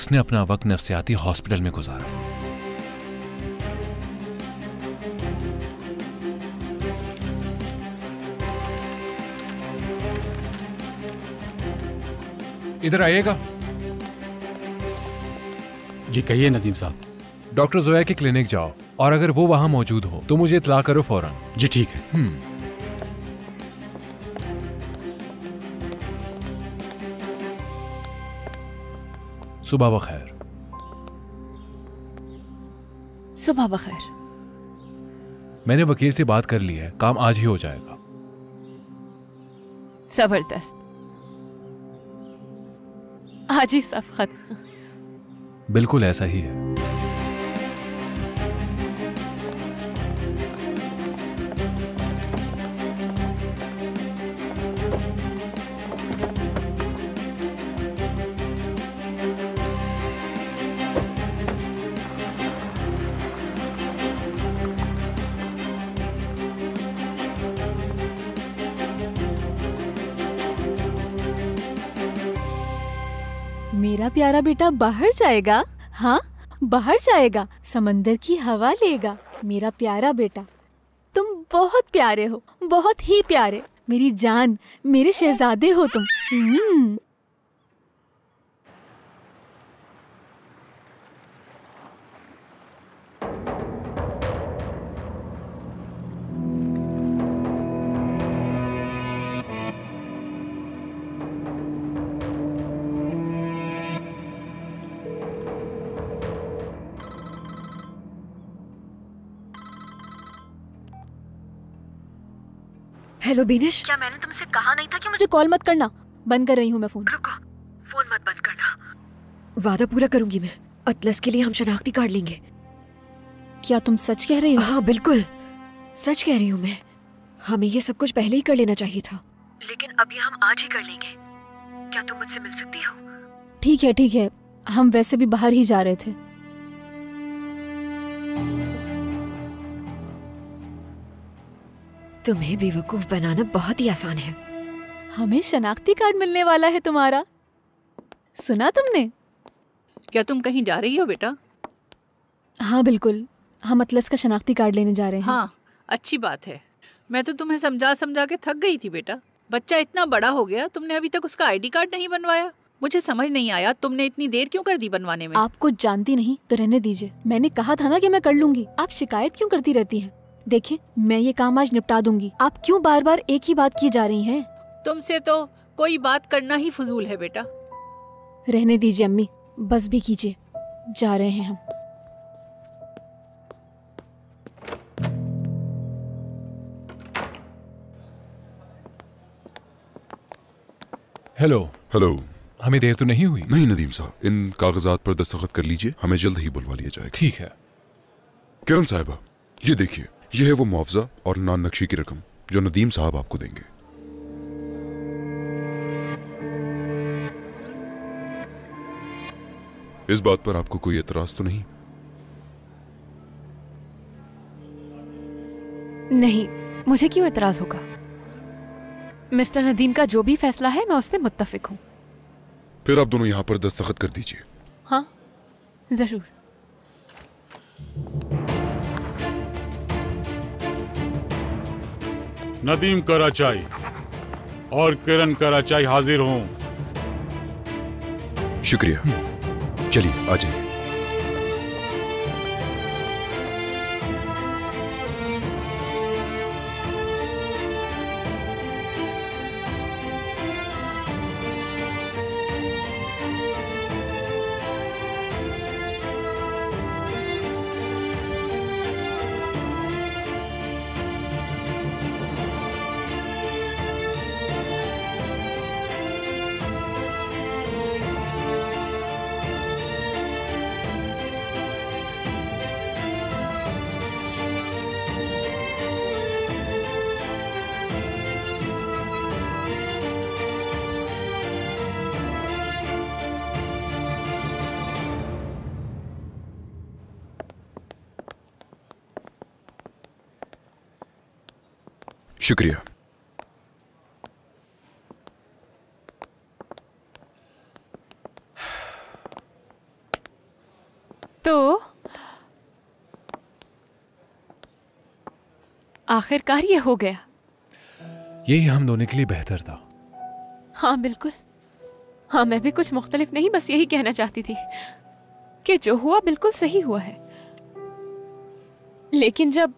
उसने अपना वक्त नफ्सियाती हॉस्पिटल में गुजारा। इधर आइएगा। जी कहिए नदीम साहब। डॉक्टर जोया के क्लिनिक जाओ और अगर वो वहां मौजूद हो तो मुझे इत्तला करो फौरन। जी ठीक है। सुबह बखैर। सुबह बखैर। मैंने वकील से बात कर ली है, काम आज ही हो जाएगा। जबरदस्त, आज ही सब खत्म। बिल्कुल ऐसा ही है। मेरा प्यारा बेटा बाहर जाएगा। हाँ, बाहर जाएगा, समंदर की हवा लेगा। मेरा प्यारा बेटा, तुम बहुत प्यारे हो, बहुत ही प्यारे। मेरी जान, मेरे शहजादे हो तुम। हेलो बीनिश। क्या मैंने तुमसे कहा नहीं था कि मुझे कॉल मत करना? बंद कर रही हूँ मैं फोन। रुको, फोन मत बंद करना। वादा पूरा करूंगी मैं। अतलस के लिए हम शनाख्ती कार्ड लेंगे। क्या तुम सच कह रही हो? हाँ बिल्कुल सच कह रही हूँ मैं। हमें ये सब कुछ पहले ही कर लेना चाहिए था, लेकिन अब ये हम आज ही कर लेंगे। क्या तुम मुझसे मिल सकती हो? ठीक है ठीक है, हम वैसे भी बाहर ही जा रहे थे। तुम्हें बेवकूफ बनाना बहुत ही आसान है। हमें शनाख्ती कार्ड मिलने वाला है तुम्हारा। सुना तुमने? क्या तुम कहीं जा रही हो बेटा? हाँ बिल्कुल, हम अतलस का शनाख्ती कार्ड लेने जा रहे हैं। हाँ, अच्छी बात है। मैं तो तुम्हें समझा समझा के थक गई थी बेटा। बच्चा इतना बड़ा हो गया, तुमने अभी तक उसका आईडी कार्ड नहीं बनवाया। मुझे समझ नहीं आया तुमने इतनी देर क्यों कर दी बनवाने में। आप कुछ जानती नहीं तो रहने दीजिए। मैंने कहा था ना कि मैं कर लूंगी। आप शिकायत क्यों करती रहती हैं? देखिए, मैं ये काम आज निपटा दूंगी। आप क्यों बार बार एक ही बात की जा रही हैं? तुमसे तो कोई बात करना ही फजूल है बेटा। रहने दीजिए अम्मी, बस भी कीजिए। जा रहे हैं हम। हेलो। हेलो। हमें देर तो नहीं हुई? नहीं नदीम साहब, इन कागजात पर दस्तखत कर लीजिए, हमें जल्द ही बुलवा लिया जाएगा। ठीक है। किरण साहिबा, ये देखिए, ये है वो मुआवजा और नान नक्शी की रकम जो नदीम साहब आपको देंगे। इस बात पर आपको कोई एतराज तो नहीं? नहीं, मुझे क्यों एतराज होगा? मिस्टर नदीम का जो भी फैसला है मैं उससे मुत्तफिक हूँ। फिर आप दोनों यहाँ पर दस्तखत कर दीजिए। हाँ जरूर। नदीम कराचाई और किरण कराचाई हाजिर हों। शुक्रिया। चलिए आ जाइए। शुक्रिया। आखिरकार ये हो गया। यही हम दोनों के लिए बेहतर था। हाँ बिल्कुल। हाँ, मैं भी कुछ मुख्तलिफ नहीं, बस यही कहना चाहती थी कि जो हुआ बिल्कुल सही हुआ है। लेकिन जब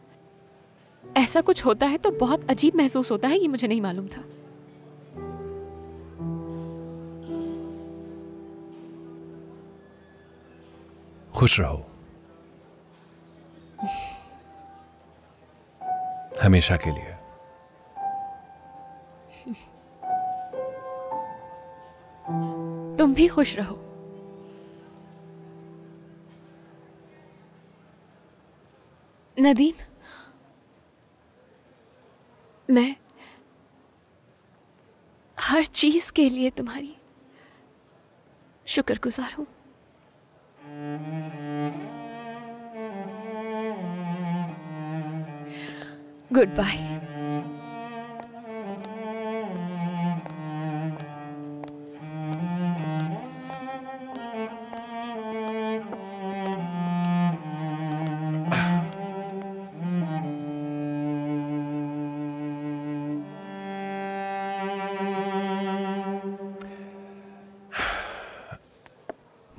ऐसा कुछ होता है तो बहुत अजीब महसूस होता है, ये मुझे नहीं मालूम था। खुश रहो हमेशा के लिए। तुम भी खुश रहो। नदीम, मैं हर चीज के लिए तुम्हारी शुक्रगुजार हूं। Good bye.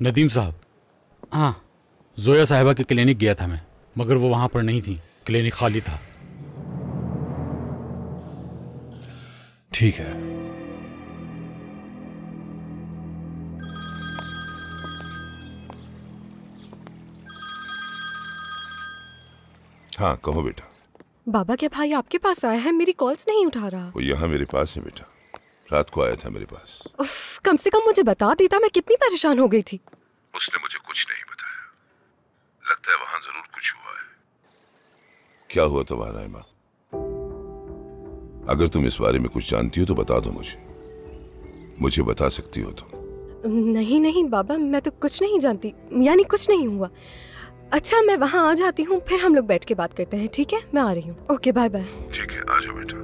नदीम साहब, हाँ, जोया साहिबा के क्लिनिक गया था मैं, मगर वो वहां पर नहीं थी, क्लिनिक खाली था। ठीक है। हाँ कहो बेटा। बाबा क्या भाई आपके पास आया है? मेरी कॉल्स नहीं उठा रहा। वो यहाँ मेरे पास है बेटा, रात को आया था मेरे पास। उफ, कम से कम मुझे बता देता, मैं कितनी परेशान हो गई थी। उसने मुझे कुछ नहीं बताया। लगता है वहां जरूर कुछ हुआ है। क्या हुआ तुम्हारा है माँ? अगर तुम इस बारे में कुछ जानती हो तो बता दो मुझे बता सकती हो तुम। नहीं नहीं बाबा, मैं तो कुछ नहीं जानती, यानी कुछ नहीं हुआ। अच्छा, मैं वहां आ जाती हूँ, फिर हम लोग बैठ के बात करते हैं, ठीक है? मैं आ रही हूँ। Okay, bye bye. ठीक है, आ जाओ बेटा।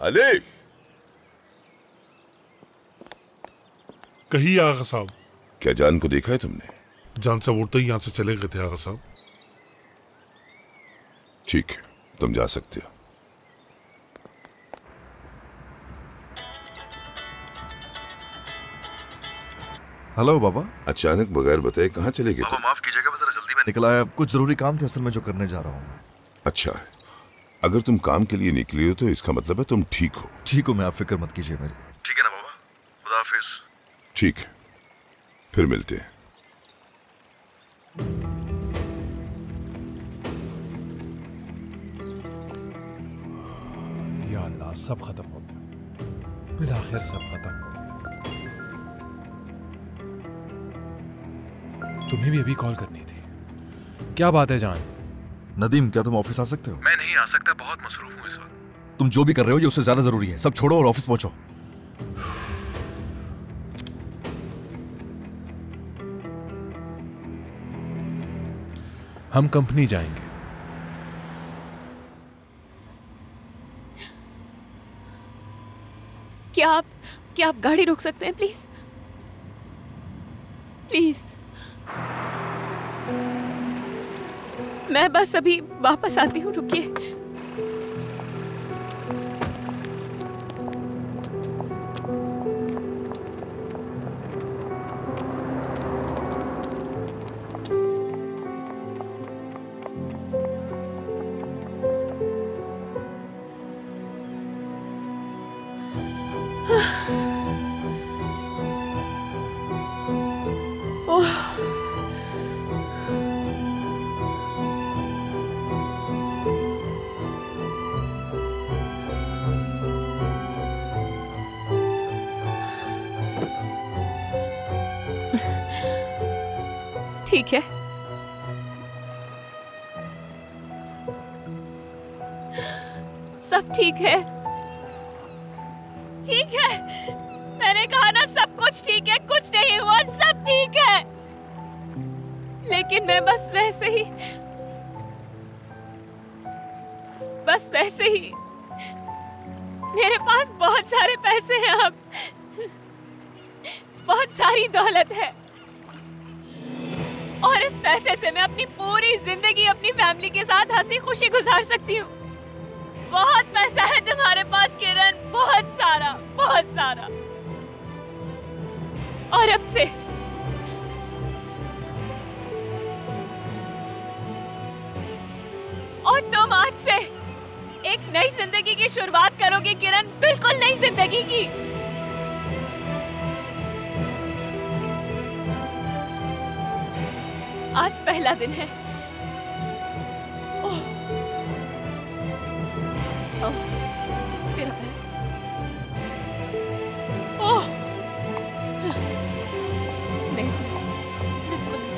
अली, कहिए आगा साहब। क्या जान को देखा है तुमने? जान साहब उड़ते ही यहाँ से चले गए थे आगा साहब। ठीक है, तुम जा सकते हो। हेलो बाबा। अचानक बगैर बताए कहाँ चले गए? बाबा माफ कीजिएगा, मैं जरा जल्दी में निकला है, कुछ जरूरी काम थे असल में जो करने जा रहा हूँ मैं। अच्छा है, अगर तुम काम के लिए निकले हो तो इसका मतलब है तुम ठीक हो। ठीक हो मैं, आप फिक्र मत कीजिए मेरी। ठीक है ना बाबा, खुदा हाफिज। ठीक है, फिर मिलते हैं। या अल्लाह, सब खत्म हो गया, बिलाखिर सब खत्म हो गया। तुम्हें भी अभी कॉल करनी थी। क्या बात है जान? नदीम, क्या तुम ऑफिस आ सकते हो? मैं नहीं आ सकता, बहुत मसरूफ हूँ इस वक्त। तुम जो भी कर रहे हो ये उससे ज्यादा जरूरी है। सब छोड़ो और ऑफिस पहुंचो। हम कंपनी जाएंगे। क्या आप गाड़ी रोक सकते हैं प्लीज? प्लीज, मैं बस अभी वापस आती हूँ, रुकिए। ठीक है, सब ठीक है, ठीक है। मैंने कहा ना सब कुछ ठीक है, कुछ नहीं हुआ, सब ठीक है। लेकिन मैं बस वैसे ही मेरे पास बहुत सारे पैसे हैं, अब बहुत सारी दौलत है, और इस पैसे से मैं अपनी पूरी जिंदगी अपनी फैमिली के साथ हंसी खुशी गुजार सकती हूँ। बहुत पैसा है तुम्हारे पास किरण, बहुत सारा, बहुत सारा। और अब से और तुम आज से एक नई जिंदगी की शुरुआत करोगे किरण, बिल्कुल नई जिंदगी की। आज पहला दिन है। ओह, ओह, मेरा पैर। ओह, नहीं बिल्कुल नहीं।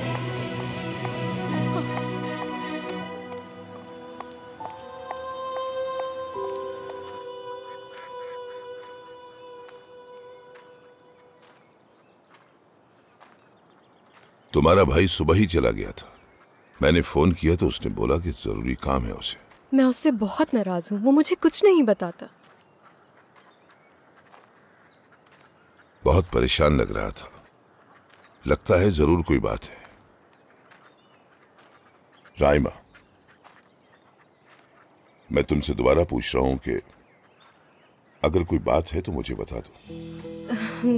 तुम्हारा भाई सुबह ही चला गया था। मैंने फोन किया तो उसने बोला कि जरूरी काम है उसे। मैं उससे बहुत नाराज हूँ, वो मुझे कुछ नहीं बताता। बहुत परेशान लग रहा था, लगता है जरूर कोई बात है। राइमा, मैं तुमसे दोबारा पूछ रहा हूं कि अगर कोई बात है तो मुझे बता दो।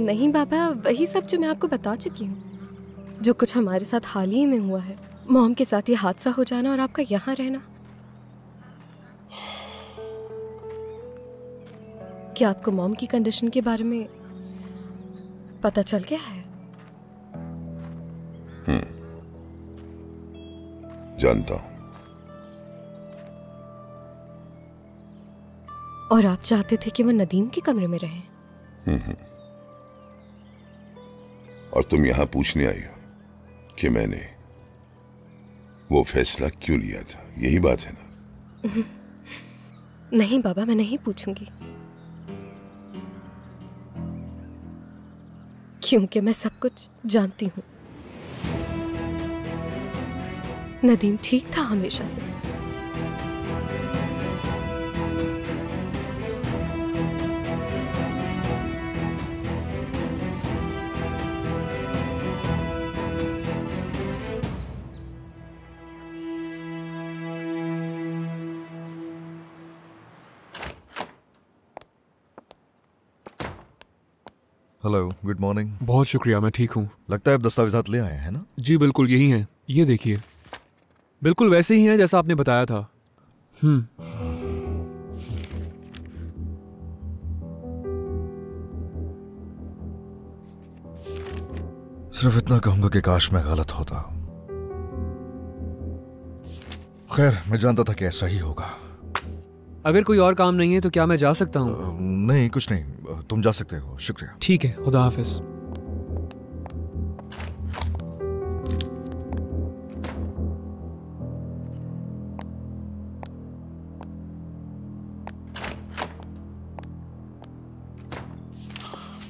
नहीं बाबा, वही सब जो मैं आपको बता चुकी हूँ। जो कुछ हमारे साथ हाल ही में हुआ है, मॉम के साथ ये हादसा हो जाना और आपका यहाँ रहना। क्या आपको मॉम की कंडीशन के बारे में पता चल गया है? जानता हूं। और आप चाहते थे कि वो नदीम के कमरे में रहे? और तुम यहां पूछने आई हो कि मैंने वो फैसला क्यों लिया था, यही बात है ना? नहीं बाबा, मैं नहीं पूछूंगी, क्योंकि मैं सब कुछ जानती हूँ। नदीम ठीक था हमेशा से। Hello, good morning. बहुत शुक्रिया, मैं ठीक हूँ। लगता है आप दस्तावेजात ले आए हैं ना? जी बिल्कुल, यही हैं। ये देखिए, बिल्कुल वैसे ही हैं जैसा आपने बताया था। सिर्फ इतना कहूंगा कि काश मैं गलत होता। खैर, मैं जानता था कि ऐसा ही होगा। अगर कोई और काम नहीं है तो क्या मैं जा सकता हूँ? नहीं, कुछ नहीं, तुम जा सकते हो। शुक्रिया। ठीक है, खुदा हाफिज।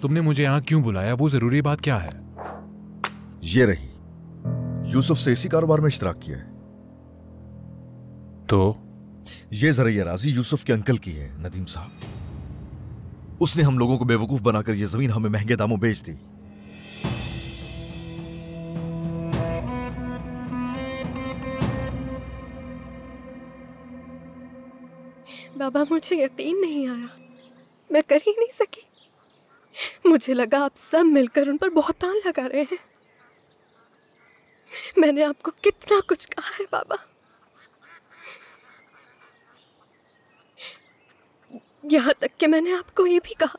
तुमने मुझे यहाँ क्यों बुलाया? वो जरूरी बात क्या है? ये रही, यूसुफ से इसी कारोबार में इश्तराक किया है। तो ये जरा राजी यूसुफ के अंकल की है, नदीम साहब। उसने हम लोगों को बेवकूफ बनाकर ये जमीन हमें महंगे दामों बेच दी। बाबा, मुझे यकीन नहीं आया, मैं कर ही नहीं सकी। मुझे लगा आप सब मिलकर उन पर बहुतान लगा रहे हैं। मैंने आपको कितना कुछ कहा है बाबा। यहाँ तक कि मैंने आपको ये भी कहा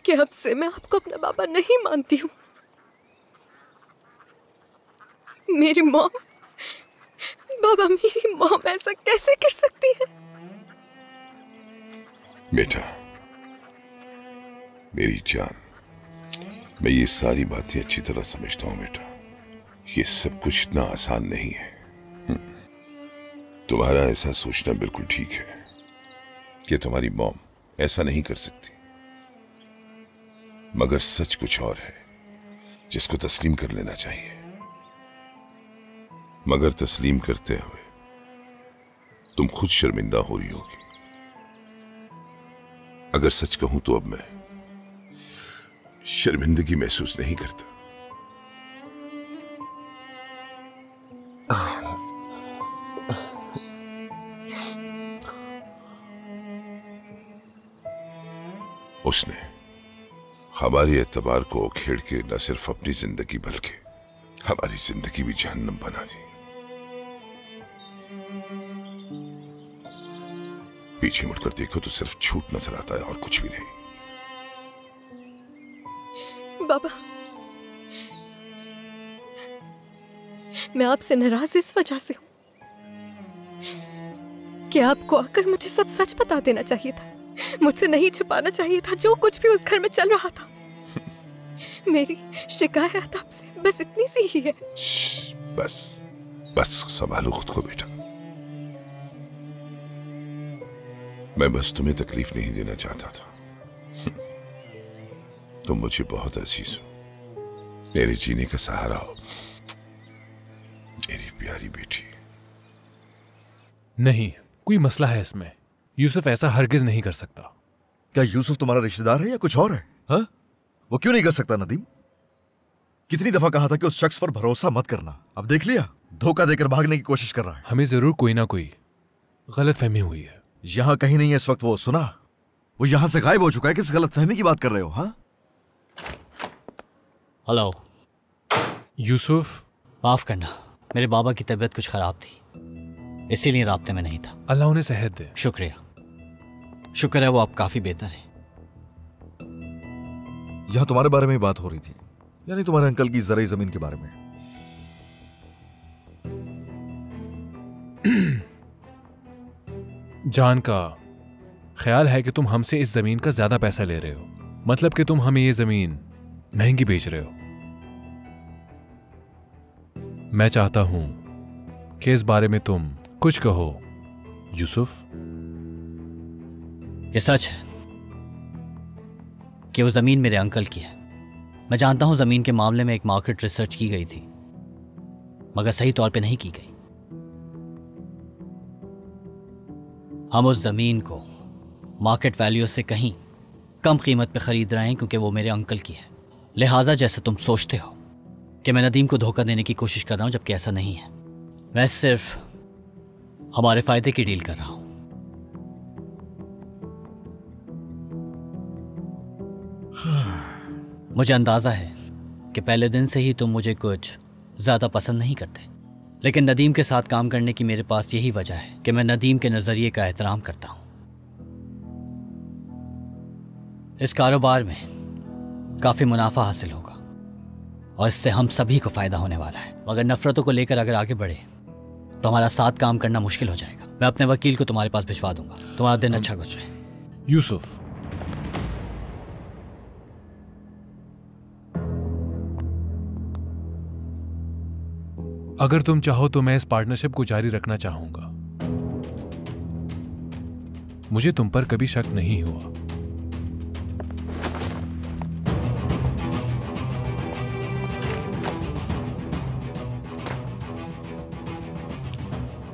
कि अब से मैं आपको अपना बाबा नहीं मानती हूँ। मेरी मॉम, बाबा मेरी मॉम ऐसा कैसे कर सकती है? बेटा, मेरी जान, मैं ये सारी बातें अच्छी तरह समझता हूं बेटा। ये सब कुछ इतना आसान नहीं है। तुम्हारा ऐसा सोचना बिल्कुल ठीक है, कि तुम्हारी मॉम ऐसा नहीं कर सकती, मगर सच कुछ और है जिसको तस्लीम कर लेना चाहिए। मगर तस्लीम करते हुए तुम खुद शर्मिंदा हो रही होगी। अगर सच कहूं तो अब मैं शर्मिंदगी महसूस नहीं करता। उसने हमारे एतबार को उखेड़ के न सिर्फ अपनी जिंदगी बल्कि हमारी जिंदगी भी जहन्नम बना दी। पीछे मुड़कर देखो तो सिर्फ झूठ नजर आता है और कुछ भी नहीं। बाबा, मैं आपसे नाराज इस वजह से हूं कि आपको आकर मुझे सब सच बता देना चाहिए था। मुझसे नहीं छुपाना चाहिए था जो कुछ भी उस घर में चल रहा था। मेरी शिकायत आपसे बस इतनी सी ही है। बस बस संभालो खुद को बेटा। मैं बस तुम्हें तकलीफ नहीं देना चाहता था। तुम मुझे बहुत अजीज हो, मेरे जीने का सहारा हो, मेरी प्यारी बेटी। नहीं, कोई मसला है इसमें। यूसुफ ऐसा हरगिज नहीं कर सकता। क्या यूसुफ तुम्हारा रिश्तेदार है या कुछ और है? हाँ? वो क्यों नहीं कर सकता नदीम? कितनी दफा कहा था कि उस शख्स पर भरोसा मत करना। अब देख लिया, धोखा देकर भागने की कोशिश कर रहा है। हमें जरूर कोई ना कोई गलतफहमी हुई है। यहां कहीं नहीं है इस वक्त। वो सुना, वो यहां से गायब हो चुका है। किस गलतफहमी की बात कर रहे हो? हाँ, हेलो यूसुफ। माफ करना, मेरे बाबा की तबीयत कुछ खराब थी, इसीलिए राब्ते में नहीं था। अल्लाह उन्हें सेहत दे। शुक्रिया। शुक्र है वो अब काफी बेहतर है। यहां तुम्हारे बारे में बात हो रही थी, यानी तुम्हारे अंकल की ज़राई जमीन के बारे में। जान का ख्याल है कि तुम हमसे इस जमीन का ज्यादा पैसा ले रहे हो। मतलब कि तुम हमें ये जमीन महंगी बेच रहे हो। मैं चाहता हूं कि इस बारे में तुम कुछ कहो यूसुफ। ये सच है कि वो जमीन मेरे अंकल की है। मैं जानता हूं जमीन के मामले में एक मार्केट रिसर्च की गई थी, मगर सही तौर पे नहीं की गई। हम उस जमीन को मार्केट वैल्यू से कहीं कम कीमत पे खरीद रहे हैं क्योंकि वो मेरे अंकल की है। लिहाजा जैसे तुम सोचते हो कि मैं नदीम को धोखा देने की कोशिश कर रहा हूं, जबकि ऐसा नहीं है। मैं सिर्फ हमारे फायदे की डील कर रहा हूं। मुझे अंदाजा है कि पहले दिन से ही तुम मुझे कुछ ज्यादा पसंद नहीं करते, लेकिन नदीम के साथ काम करने की मेरे पास यही वजह है कि मैं नदीम के नजरिए का एहतराम करता हूं। इस कारोबार में काफी मुनाफा हासिल होगा और इससे हम सभी को फायदा होने वाला है। मगर नफरतों को लेकर अगर आगे बढ़े तो हमारा साथ काम करना मुश्किल हो जाएगा। मैं अपने वकील को तुम्हारे पास भिजवा दूंगा। तुम्हारा दिन अच्छा गुजरे। यूसुफ, अगर तुम चाहो तो मैं इस पार्टनरशिप को जारी रखना चाहूंगा। मुझे तुम पर कभी शक नहीं हुआ।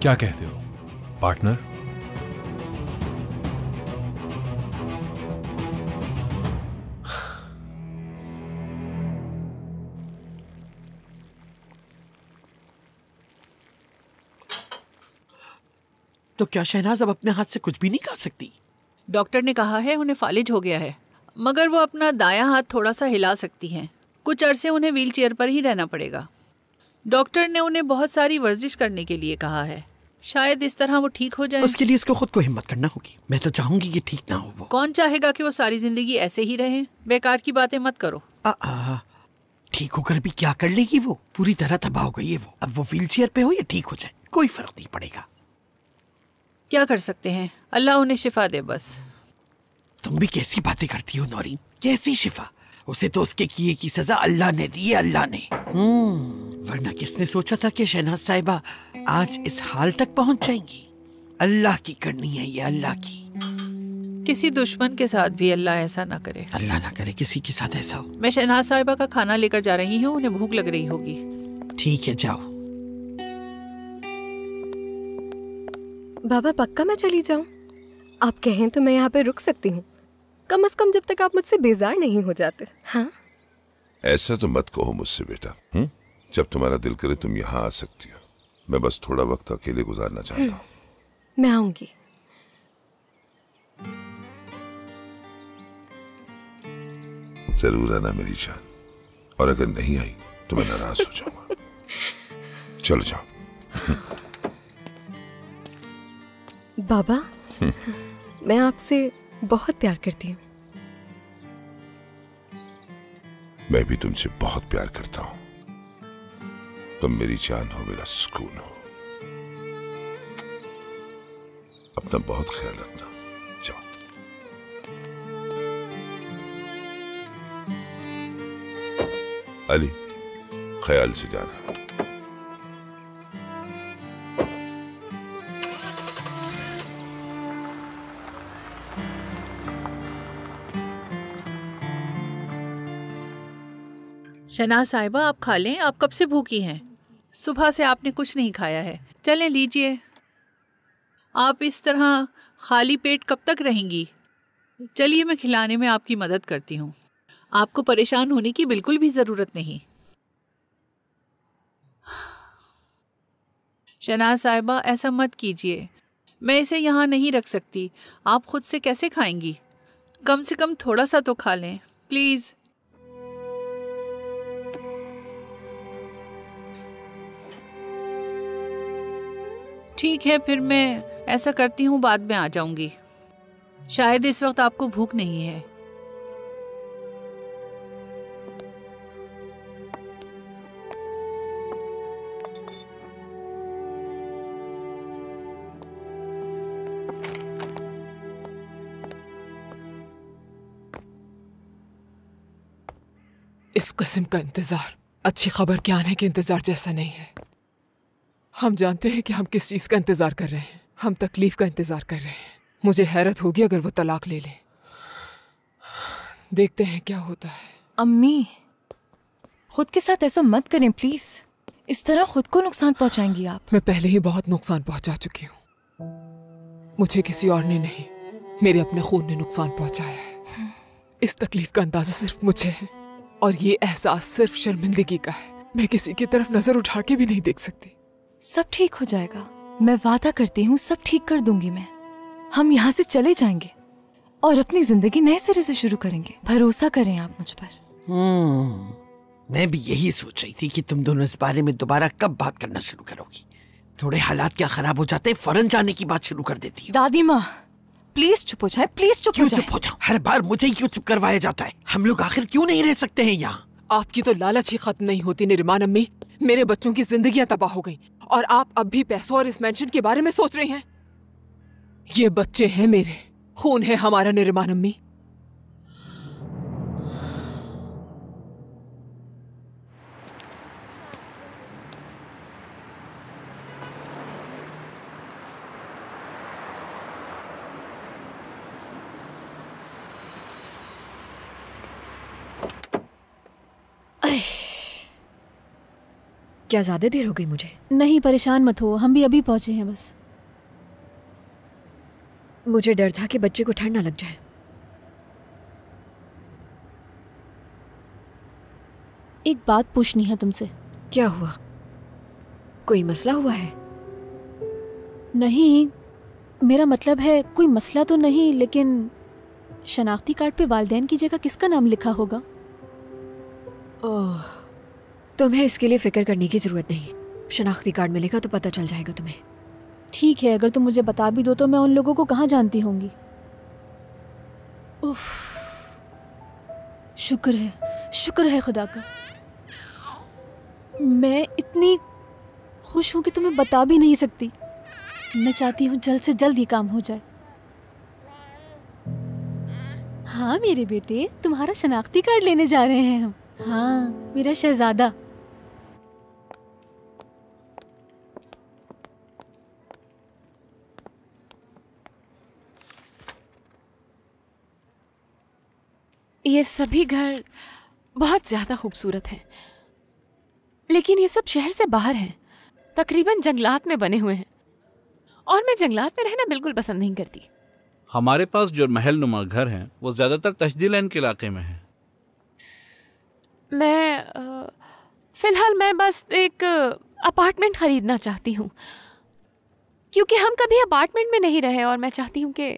क्या कहते हो पार्टनर? तो क्या शहनाज अब अपने हाथ से कुछ भी नहीं खा सकती? डॉक्टर ने कहा है उन्हें फालिज हो गया है, मगर वो अपना दायां हाथ थोड़ा सा हिला सकती हैं। कुछ अरसे उन्हें व्हील चेयर पर ही रहना पड़ेगा। डॉक्टर ने उन्हें बहुत सारी वर्जिश करने के लिए कहा है। शायद इस तरह वो ठीक हो जाए। उसके लिए इसको खुद को हिम्मत करना होगी। मैं तो चाहूंगी कि ठीक ना हो वो। कौन चाहेगा कि वो सारी जिंदगी ऐसे ही रहे? बेकार की बातें मत करो। ठीक होकर भी क्या कर लेगी वो? पूरी तरह तबाह हो गई है वो। अब वो व्हील चेयर पे हो या ठीक हो जाए, कोई फर्क नहीं पड़ेगा। क्या कर सकते हैं, अल्लाह उन्हें शिफा दे बस। तुम भी कैसी बातें करती हो नौरीन? कैसी शिफा? उसे तो उसके किए की सजा अल्लाह ने दी है, अल्लाह ने। वरना किसने सोचा था कि शहनाज साहिबा आज इस हाल तक पहुंच जाएंगी? अल्लाह की करनी है ये, अल्लाह की। किसी दुश्मन के साथ भी अल्लाह ऐसा ना करे। अल्लाह ना करे किसी के साथ ऐसा हो। मैं शहनाज साहिबा का खाना लेकर जा रही हूँ, उन्हें भूख लग रही होगी। ठीक है, जाओ। बाबा पक्का मैं चली जाऊं? आप कहें तो मैं यहाँ पे रुक सकती हूँ, कम से कम जब तक आप मुझसे बेजार नहीं हो जाते। हाँ, ऐसा तो मत कहो मुझसे बेटा। जब तुम्हारा दिल करे तुम यहाँ आ सकती हो। मैं बस थोड़ा वक्त अकेले गुजारना चाहता हूँ। मैं आऊंगी। जरूर आना मेरी जान, और अगर नहीं आई तो मैं नाराज हो जाऊंगा। चलो जाओ। बाबा मैं आपसे बहुत प्यार करती हूँ। मैं भी तुमसे बहुत प्यार करता हूँ। तुम मेरी जान हो, मेरा सुकून हो। अपना बहुत ख्याल रखना। जाओ। अली, ख्याल से जाना। शहनाज साहिबा, आप खा लें, आप कब से भूखी हैं? सुबह से आपने कुछ नहीं खाया है। चलें, लीजिए। आप इस तरह खाली पेट कब तक रहेंगी? चलिए, मैं खिलाने में आपकी मदद करती हूँ। आपको परेशान होने की बिल्कुल भी ज़रूरत नहीं। शहनाज साहिबा, ऐसा मत कीजिए। मैं इसे यहाँ नहीं रख सकती। आप खुद से कैसे खाएंगी? कम से कम थोड़ा सा तो खा लें, प्लीज़। ठीक है, फिर मैं ऐसा करती हूँ, बाद में आ जाऊंगी। शायद इस वक्त आपको भूख नहीं है। इस किस्म का इंतजार अच्छी खबर के आने के इंतजार जैसा नहीं है। हम जानते हैं कि हम किस चीज का इंतजार कर रहे हैं। हम तकलीफ का इंतजार कर रहे हैं। मुझे हैरत होगी अगर वो तलाक ले ले। देखते हैं क्या होता है। अम्मी, खुद के साथ ऐसा मत करें प्लीज। इस तरह खुद को नुकसान पहुंचाएंगी आप। मैं पहले ही बहुत नुकसान पहुंचा चुकी हूँ। मुझे किसी और ने नहीं, मेरे अपने खून ने नुकसान पहुंचाया है। इस तकलीफ का अंदाजा सिर्फ मुझे है, और ये एहसास सिर्फ शर्मिंदगी का है। मैं किसी की तरफ नजर उठा के भी नहीं देख सकती। सब ठीक हो जाएगा, मैं वादा करती हूँ, सब ठीक कर दूंगी मैं। हम यहाँ से चले जाएंगे और अपनी जिंदगी नए सिरे से शुरू करेंगे। भरोसा करें आप मुझ पर। मैं भी यही सोच रही थी कि तुम दोनों इस बारे में दोबारा कब बात करना शुरू करोगी। थोड़े हालात क्या खराब हो जाते हैं, फौरन जाने की बात शुरू कर देती हो। दादी माँ प्लीज चुप हो जाए, प्लीज चुप हो जाए। चुप हो जाओ? हर बार मुझे ही क्यों चुप करवाया जाता है? हम लोग आखिर क्यों नहीं रह सकते हैं यहाँ? आपकी तो लालच ही खत्म नहीं होती निरिमान अम्मी। मेरे बच्चों की जिंदगियां तबाह हो गई और आप अब भी पैसों और इस मेंशन के बारे में सोच रही हैं। ये बच्चे हैं मेरे, खून है हमारा निरिमान अम्मी। क्या ज्यादा देर हो गई मुझे? नहीं, परेशान मत हो, हम भी अभी पहुंचे हैं बस। मुझे डर था कि बच्चे को ठंड ना लग जाए। एक बात पूछनी है तुमसे। क्या हुआ? कोई मसला हुआ है? नहीं, मेरा मतलब है कोई मसला तो नहीं, लेकिन शनाख्ती कार्ड पे वालिदैन की जगह किसका नाम लिखा होगा? ओह, तुम्हें इसके लिए फिक्र करने की जरूरत नहीं। शनाख्ती कार्ड मिलेगा तो पता चल जाएगा तुम्हें। ठीक है, अगर तुम मुझे बता भी दो तो मैं उन लोगों को कहाँ जानती होंगी। उफ, शुक्र है खुदा का। मैं इतनी खुश हूँ कि तुम्हें बता भी नहीं सकती। मैं चाहती हूँ जल्द से जल्द ये काम हो जाए। हाँ मेरे बेटे, तुम्हारा शनाख्ती कार्ड लेने जा रहे हैं हम। हाँ मेरा शहजादा। ये सभी घर बहुत ज्यादा खूबसूरत हैं, लेकिन ये सब शहर से बाहर हैं, तकरीबन जंगलात में बने हुए हैं, और मैं जंगलात में रहना बिल्कुल पसंद नहीं करती। हमारे पास जो महल नुमा घर हैं वो ज्यादातर तशदीलैन के इलाके में हैं। फिलहाल मैं बस एक अपार्टमेंट खरीदना चाहती हूँ, क्योंकि हम कभी अपार्टमेंट में नहीं रहे और मैं चाहती हूँ कि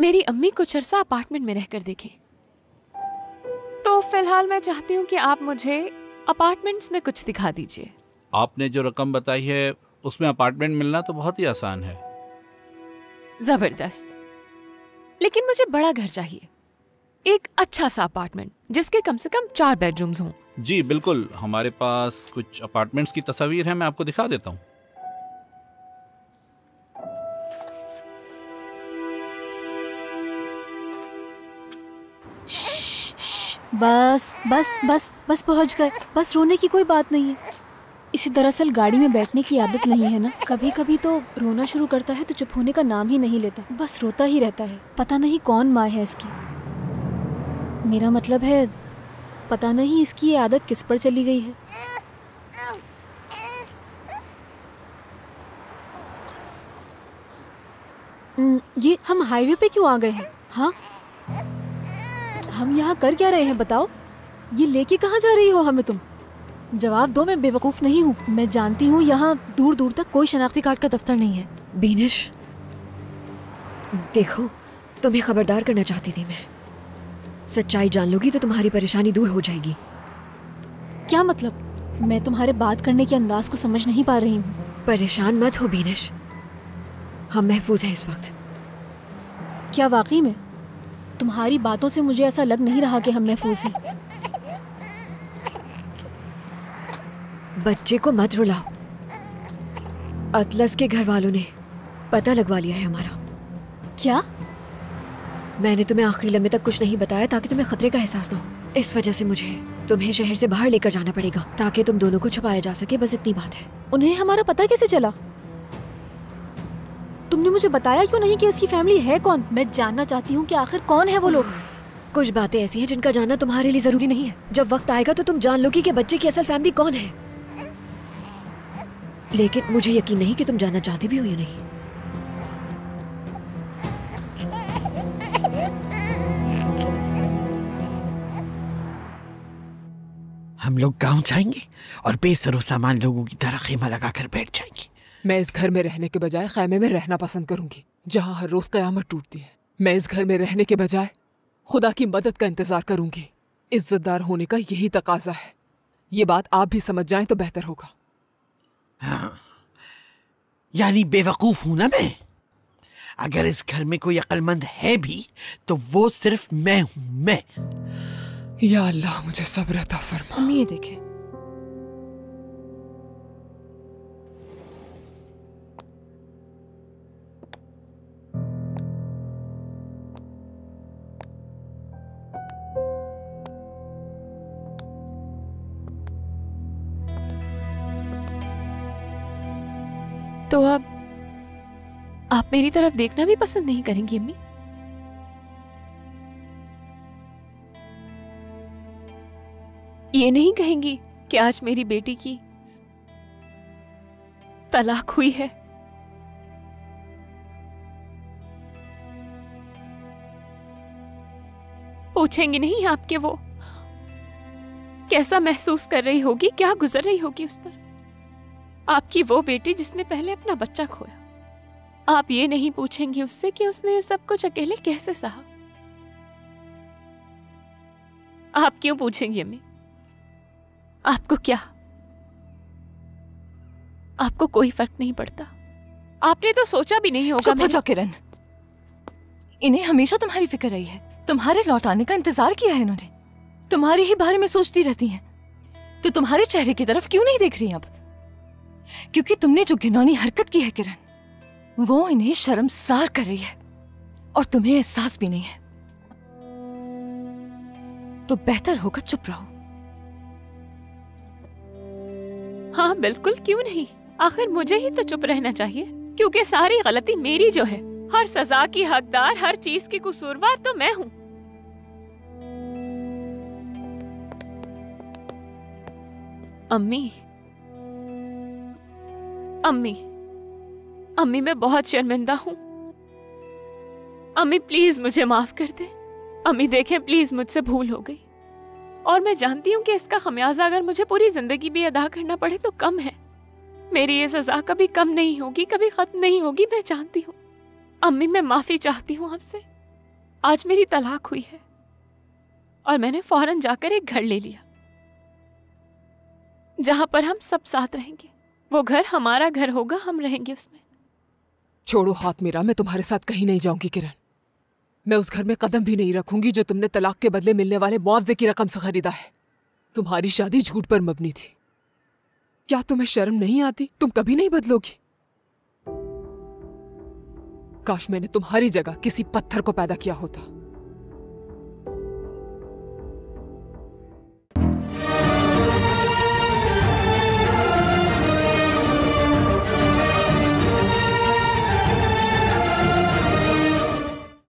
मेरी अम्मी कुछ अरसा अपार्टमेंट में रहकर देखें। तो फिलहाल मैं चाहती हूँ कि आप मुझे अपार्टमेंट्स में कुछ दिखा दीजिए। आपने जो रकम बताई है उसमें अपार्टमेंट मिलना तो बहुत ही आसान है। जबरदस्त, लेकिन मुझे बड़ा घर चाहिए, एक अच्छा सा अपार्टमेंट जिसके कम से कम 4 बेडरूम्स हों। जी बिल्कुल, हमारे पास कुछ अपार्टमेंट्स की तस्वीर है, मैं आपको दिखा देता हूँ। बस बस बस बस पहुंच गए। बस रोने की कोई बात नहीं है। इसे दरअसल गाड़ी में बैठने की आदत नहीं है ना। कभी कभी तो रोना शुरू करता है तो चुप होने का नाम ही नहीं लेता, बस रोता ही रहता है। पता नहीं कौन माँ है इसकी। मेरा मतलब है पता नहीं इसकी ये आदत किस पर चली गई है। ये हम हाईवे पे क्यों आ गए हैं? हाँ, हम यहाँ कर क्या रहे हैं बताओ? ये लेके कहाँ जा रही हो हमें तुम? जवाब दो, मैं बेवकूफ़ नहीं हूँ। मैं जानती हूँ यहाँ दूर दूर तक कोई शनाख्ती कार्ड का दफ्तर नहीं है। बीनिश, देखो, तुम्हें खबरदार करना चाहती थी मैं। सच्चाई जान लोगी तो तुम्हारी परेशानी दूर हो जाएगी। क्या मतलब? मैं तुम्हारे बात करने के अंदाज को समझ नहीं पा रही हूँ। परेशान मत हो बीनिश, हम महफूज हैं इस वक्त। क्या वाकई में? तुम्हारी बातों से मुझे ऐसा लग नहीं रहा कि हम महफूज हैं। बच्चे को मत रुलाओ। अतलस के घर वालों ने पता लगवा लिया है हमारा। क्या? मैंने तुम्हें आखिरी लम्हे तक कुछ नहीं बताया ताकि तुम्हें खतरे का एहसास ना हो। इस वजह से मुझे तुम्हें शहर से बाहर लेकर जाना पड़ेगा ताकि तुम दोनों को छुपाया जा सके, बस इतनी बात है। उन्हें हमारा पता कैसे चला? तुमने मुझे बताया क्यों नहीं कि इसकी फैमिली है कौन? मैं जानना चाहती हूँ कि आखिर कौन है वो लोग। कुछ बातें ऐसी हैं जिनका जानना तुम्हारे लिए जरूरी नहीं है। जब वक्त आएगा तो तुम जान लोगी कि बच्चे की असल फैमिली कौन है। लेकिन मुझे यकीन नहीं कि तुम जानना चाहती भी हो या नहीं। हम लोग गांव जाएंगे और बेसरो सामान लोगों की तरह खेमा लगाकर बैठ जाएंगे। मैं इस घर में रहने के बजाय खैमे में रहना पसंद करूंगी, जहां हर रोज कयामत टूटती है। मैं इस घर में रहने के बजाय खुदा की मदद का इंतजार करूंगी। इज्जतदार होने का यही तकाजा है। ये बात आप भी समझ जाएं तो बेहतर होगा। हाँ, यानी बेवकूफ हूं ना मैं? अगर इस घर में कोई अक्लमंद है भी तो वो सिर्फ मैं हूं, मैं। या अल्लाह, मुझे सब्र अता फरमा। अम्मी ये देखें। तो अब आप मेरी तरफ देखना भी पसंद नहीं करेंगी अम्मी? ये नहीं कहेंगी कि आज मेरी बेटी की तलाक हुई है? पूछेंगी नहीं आपके वो कैसा महसूस कर रही होगी, क्या गुजर रही होगी उस पर? आपकी वो बेटी जिसने पहले अपना बच्चा खोया। आप ये नहीं पूछेंगी उससे कि उसने ये सब कुछ अकेले कैसे सहा? आप क्यों पूछेंगी अम्मी? आपको क्या? आपको कोई फर्क नहीं पड़ता? आपने तो सोचा भी नहीं होगा। चुप हो जाओ किरण, इन्हें हमेशा तुम्हारी फिक्र रही है। तुम्हारे लौट आने का इंतजार किया है इन्होंने। तुम्हारे ही बारे में सोचती रहती हैं। तो तुम्हारे चेहरे की तरफ क्यों नहीं देख रही अब? क्योंकि तुमने जो घिनौनी हरकत की है किरण, वो इन्हें शर्मसार कर रही है और तुम्हें एहसास भी नहीं है। तो बेहतर होगा चुप रहो। हाँ बिल्कुल, क्यों नहीं? आखिर मुझे ही तो चुप रहना चाहिए, क्योंकि सारी गलती मेरी जो है। हर सजा की हकदार, हर चीज की कसूरवार तो मैं हूं। अम्मी अम्मी अम्मी मैं बहुत शर्मिंदा हूँ। अम्मी प्लीज मुझे माफ कर दे। अम्मी देखें प्लीज, मुझसे भूल हो गई और मैं जानती हूँ कि इसका खमियाजा अगर मुझे पूरी जिंदगी भी अदा करना पड़े तो कम है। मेरी ये सजा कभी कम नहीं होगी, कभी खत्म नहीं होगी, मैं जानती हूँ। अम्मी मैं माफी चाहती हूँ आपसे। आज मेरी तलाक हुई है और मैंने फौरन जाकर एक घर ले लिया जहां पर हम सब साथ रहेंगे। वो घर हमारा घर होगा, हम रहेंगे उसमें। छोड़ो हाथ मेरा, मैं तुम्हारे साथ कहीं नहीं जाऊंगी किरण। मैं उस घर में कदम भी नहीं रखूंगी जो तुमने तलाक के बदले मिलने वाले मुआवजे की रकम से खरीदा है। तुम्हारी शादी झूठ पर मबनी थी। क्या तुम्हें शर्म नहीं आती? तुम कभी नहीं बदलोगी। काश मैंने तुम्हारी जगह किसी पत्थर को पैदा किया होता।